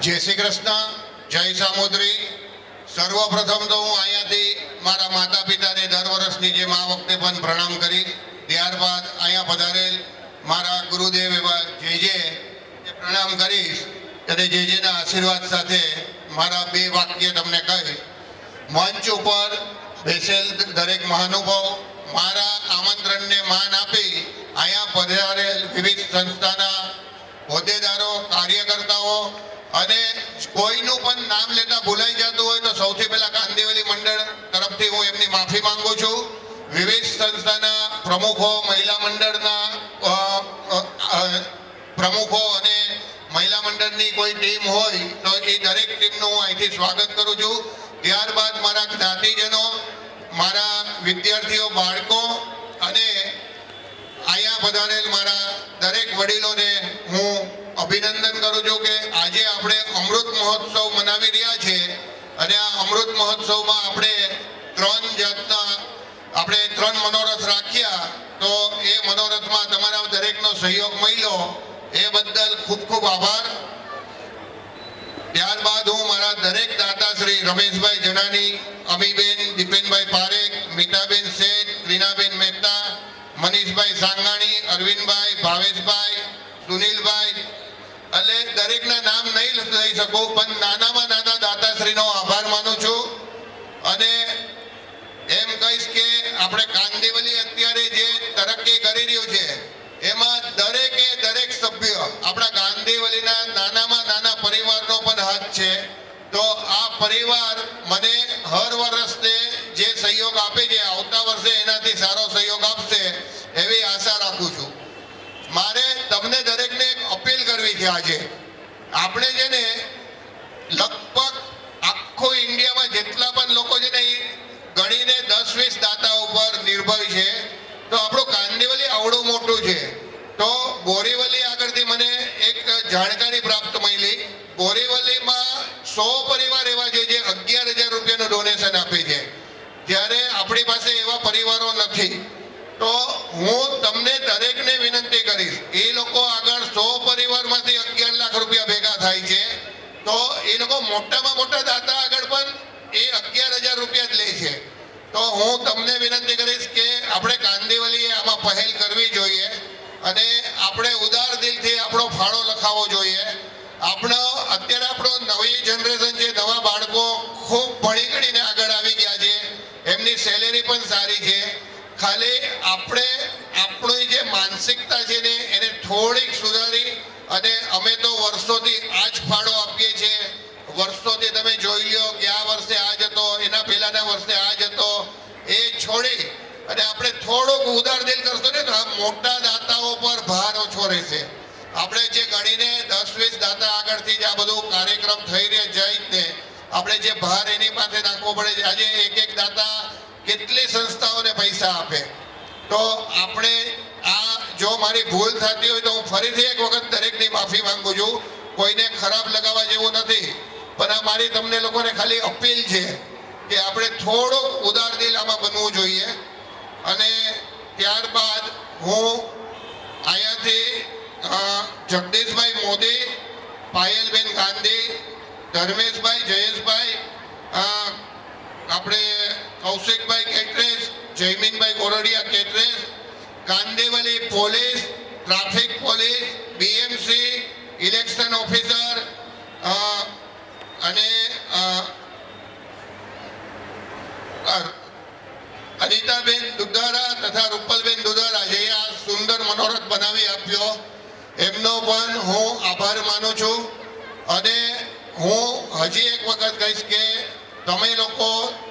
जय श्री कृष्ण, जय सामोदरी। सर्वप्रथम तो हूँ अहींयाथी मारा माता पिता ने दर वर्षनी जेम आ वखते पण प्रणाम करी, त्यारबाद अहींया पधारेल मारा गुरुदेव एवा जेजे प्रणाम करीश त्याने जेजेना आशीर्वाद साथे मारा बे वाक्य तमने कही। मंच पर बेसेल दरेक महानुभाव मारा आमंत्रणने मान आपी अहींया पधारेल विविध संस्थाना होद्देदारो कार्यकर्ताओ અને કોઈનું પણ નામ લેતા ભૂલાઈ જતું હોય તો સૌથી પહેલા કાંદિવલી મંડળ તરફથી હું એમની માફી માંગુ છું। વિવિધ સંસ્થાના પ્રમુખો, મહિલા મંડળના પ્રમુખો અને મહિલા મંડળની કોઈ ટીમ હોય તો એ દરેક ટીમનું હું અહીંથી સ્વાગત કરું છું। ત્યારબાદ મારા જ્ઞાતિજનો, મારા વિદ્યાર્થીઓ, બાળકો અને અહીંયા પધારેલ મારા દરેક વડીલોને હું અભિનંદન કરું છું કે આજે આપણે અમૃત મહોત્સવ મનાવી રહ્યા છે અને આ અમૃત મહોત્સવમાં આપણે ત્રણ મનોરથ રાખ્યા તો એ મનોરથમાં તમારા દરેકનો સહયોગ મળ્યો એ બદલ ખૂબ ખૂબ આભાર। ત્યારબાદ હું મારા દરેક દાતાશ્રી રમેશભાઈ જણાની, અમીબેન, દીપેનભાઈ પારેખ, મીતાબેન શેઠ, ક્રીનાબેન મહેતા, મનીષભાઈ સાંગાણી, અરવિંદભાઈ, ભાવેશભાઈ, સુનિલભાઈ એટલે દરેકના નામ નહીં લઈ શકું પણ નાનામાં નાના દાતાશ્રીનો આભાર માનું છું। અને એમ કહીશ કે આપણે કાંદિવલી અત્યારે જે તરક્કી કરી રહ્યું છે એમાં દરેક સભ્ય આપણા કાંદિવલીના નાનામાં નાના પરિવારનો પણ હાથ છે। તો આ પરિવાર મને હર વર્ષે જે સહયોગ આપે છે આવતા વર્ષે એનાથી સારો સહયોગ આપશે એવી આશા રાખું છું। મારે તમને દરેકને એક અપીલ કરવી છે। આજે આપણે છે ને લગભગ આખો ઇન્ડિયામાં જેટલા પણ લોકો છે ને એ ગણીને 10-20 દાતા ઉપર નિર્ભર છે તો આપણું કાંદિવલી આવડું મોટું છે। તો બોરીવલી આગળથી મને એક જાણકારી પ્રાપ્ત મળી, બોરીવલીમાં 100 પરિવાર એવા છે જે 11,000 રૂપિયાનું ડોનેશન આપે છે, જ્યારે આપણી પાસે એવા પરિવારો નથી। તો હું તમને દરેકને વિનંતી કરીશ, એ લોકો આગળ 100 પરિવારમાંથી 11 લાખ રૂપિયા ભેગા થાય છે તો એ લોકો મોટામાં મોટા દાતા આગળ પણ એ 11,000 રૂપિયા જ લે છે। તો હું તમને વિનંતી કરીશ કે આપણે કાંદિવલીએ આમાં પહેલ કરવી જોઈએ અને આપણે ઉદાર દિલથી આપણો ફાળો લખાવવો જોઈએ। અત્યારે આપણો નવી જનરેશન છે, નવા બાળકો ખૂબ ભણી ગણીને આગળ આવી ગયા છે, એમની સેલેરી પણ સારી છે। ખાલી આપણે આપણી જે માનસિકતા છે ને એને થોડીક સુધારી અને અમે તો વર્ષોથી આ જ ફાળો આપીએ છીએ। વર્ષોથી તમે જોઈ લો કે આ વર્ષે આ જ હતો, એના પહેલાના વર્ષે આ જ હતો, એ છોડી અને આપણે થોડુંક ઉદાર દિલ કરશો ને તો આ મોટા દાતાઓ પર ભાર ઓછો રહેશે। આપણે જે ગણીને 10-20 દાતા આગળથી જ આ બધું કાર્યક્રમ થઈ રહ્યા જાય ને આપણે જે ભાર એની પાસે નાખવો પડે છે। આજે એક દાતા કેટલી સંસ્થાઓને પૈસા આપે તો આપણે આ જો મારી ભૂલ થતી હોય તો હું ફરીથી એક વખત દરેકની માફી માંગુ છું, કોઈને ખરાબ લગાવવા જેવું નથી પણ આ મારી તમને લોકોને ખાલી અપીલ છે કે આપણે થોડુંક ઉદાર દિલ આમાં બનવું જોઈએ। અને ત્યારબાદ હું અહીંયાથી જગદીશભાઈ મોદી, પાયલબેન ગાંધી, ધર્મેશભાઈ, જયેશભાઈ, આપણે કૌશિકભાઈ કેટરેજ, જયમીનભાઈ Gordiya Katrej, Kandivali police, traffic police, BMC, election officer અને અનિતાબેન દુધારા તથા રૂપલબેન દુધારા જે આ સુંદર મનોરથ બનાવી આપ્યો એમનો પણ હું આભાર માનું છું। અને હું હજી એક વખત કહીશ કે તમે લોકો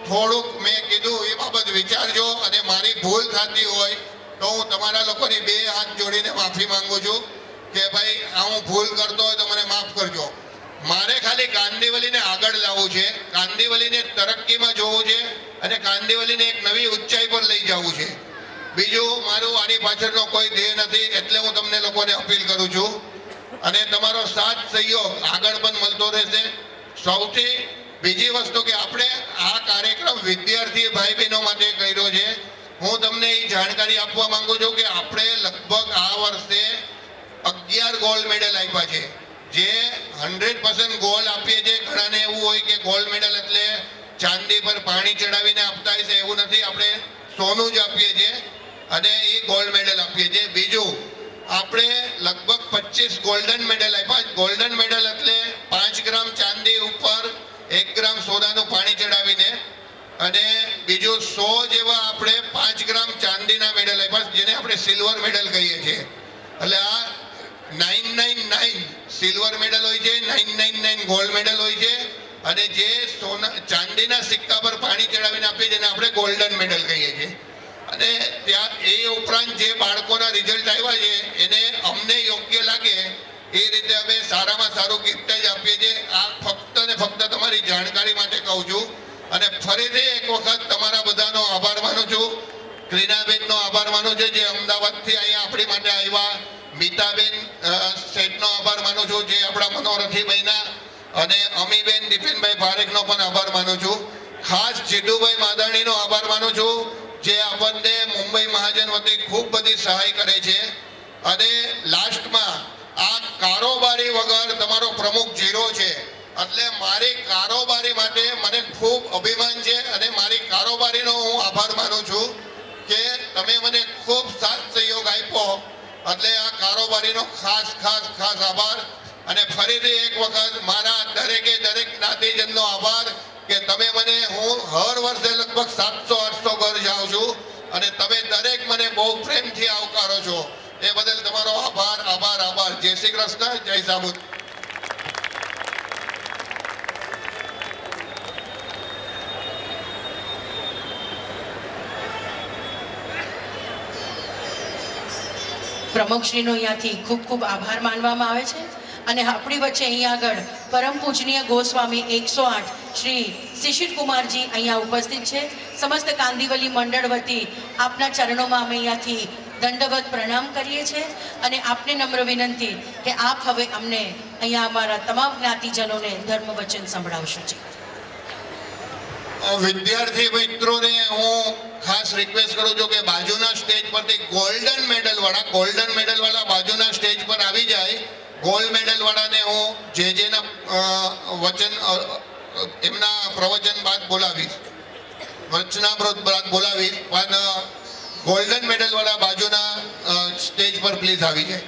થોડુંક મેં કીધું એ બાબત વિચારજો અને મારી ભૂલ થતી હોય તો હું તમારા લોકોની 2 હાથ જોડીને માફી માંગુ છું કે ભાઈ આ હું ભૂલ કરતો હોય તો મને માફ કરજો। મારે ખાલી કાંદિવલીને આગળ લાવવું છે, કાંદિવલીને તરક્કીમાં જોવું છે અને કાંદિવલીને એક નવી ઊંચાઈ પર લઈ જવું છે। બીજું મારું આની પાછળનો કોઈ ધ્યેય નથી, એટલે હું તમને લોકોને અપીલ કરું છું અને તમારો સાથ સહયોગ આગળ પણ મળતો રહેશે। સૌથી બીજી વસ્તુ કે આપણે આ કાર્યક્રમ વિદ્યાર્થી ભાઈ બહેનો માટે કર્યો છે। હું તમને એ જાણકારી આપવા માંગુ છું કે આપણે લગભગ આ વર્ષે 11 ગોલ્ડ મેડલ આપ્યા છે, જે 100% ગોલ્ડ આપીએ છીએ. ઘણાને એવું હોય કે ગોલ્ડ મેડલ એટલે ચાંદી પર પાણી ચડાવીને આપતા હશે, એવું નથી. આપણે સોનું જ આપીએ છીએ અને એ ગોલ્ડ મેડલ આપીએ છીએ. બીજું, આપણે લગભગ 25 ગોલ્ડન મેડલ આપ્યા. ગોલ્ડન મેડલ એટલે 5 ગ્રામ ચાંદી ઉપર 1 ગ્રામ સોનાનું પાણી ચડાવીને, અને બીજું 100 જેવા આપણે 5 ગ્રામ ચાંદીના મેડલ આપ્યા, જેને આપણે સિલ્વર મેડલ કહીએ છીએ. એટલે આ 999 સિલ્વર મેડલ હોય છે, 999 ગોલ્ડ મેડલ હોય છે, અને જે સોના ચાંદીના સિક્કા પર પાણી ચડાવીને આપીએ જેને આપણે ગોલ્ડન મેડલ કહીએ છીએ. અને ત્યાં એ ઉપરાંત જે બાળકોના રિઝલ્ટ આવ્યા છે એને અમને યોગ્ય લાગે એ રીતે અમે સારામાં સારું ગિફ્ટ જ આપીએ છીએ. આ ફક્ત ને ફક્ત તમારી જાણકારી માટે કહું છું. અને ફરીથી એક વખત તમારા બધાનો આભાર માનું છું. ક્રીનાબેનનો આભાર માનું છું જે અમદાવાદથી અહીંયા આપણી માટે આવ્યા. મીતાબેન શેઠનો આભાર માનું છું જે આપણા મનોરથી બન્યા. અને અમીબેન દીપેનભાઈ પારેખનો પણ આભાર માનું છું. ખાસ જીતુભાઈ માદાણીનો આભાર માનું છું જે આપણને મુંબઈ મહાજન વતી ખૂબ બધી સહાય કરે છે. અને લાસ્ટમાં આ કારોબારી વગર તમારો પ્રમુખ ઝીરો છે, એટલે મારી કારોબારી માટે મને ખૂબ અભિમાન છે અને મારી કારોબારીનો હું આભાર માનું છું કે તમે મને ખૂબ સાથ સહયોગ આપ્યો. એટલે આ કારોબારીનો ખાસ ખાસ ખાસ આભાર. અને ફરીથી એક વખત મારા દરેક જ્ઞાતિજનનો આભાર કે તમે મને, હું હર વર્ષે લગભગ 700-800 ઘર જાઉં છું અને તમે દરેક મને બહુ પ્રેમથી આવકારો છો. એ બદલ તમારો આભાર આભાર આભાર. જય શ્રી કૃષ્ણ, જય સાબુદ. પ્રમુખશ્રીનો અહીંયાથી ખૂબ ખૂબ આભાર માનવામાં આવે છે. અને આપણી વચ્ચે અહીંયા આગળ પરમ પૂજનીય ગોસ્વામી 108 શ્રી શિશિર કુમારજી અહીંયા ઉપસ્થિત છે. સમસ્ત કાંદિવલી મંડળ વતી આપના ચરણોમાં અમે અહીંયાથી દંડવત પ્રણામ કરીએ છીએ અને આપને નમ્ર વિનંતી કે આપ હવે અમને અહીંયા અમારા તમામ જ્ઞાતિજનોને ધર્મ વચન સંભળાવશો. વિદ્યાર્થી મિત્રોને હું ખાસ રિક્વેસ્ટ કરું છું કે બાજુના સ્ટેજ પરથી ગોલ્ડન મેડલ વાળા બાજુના સ્ટેજ પર આવી જાય. ગોલ્ડ મેડલ વાળાને હું જેના વચન એમના પ્રવચન બાદ બોલાવીશ, વચનામૃત બાદ બોલાવીશ. પણ ગોલ્ડન મેડલ વાળા બાજુના સ્ટેજ પર પ્લીઝ આવી જાય.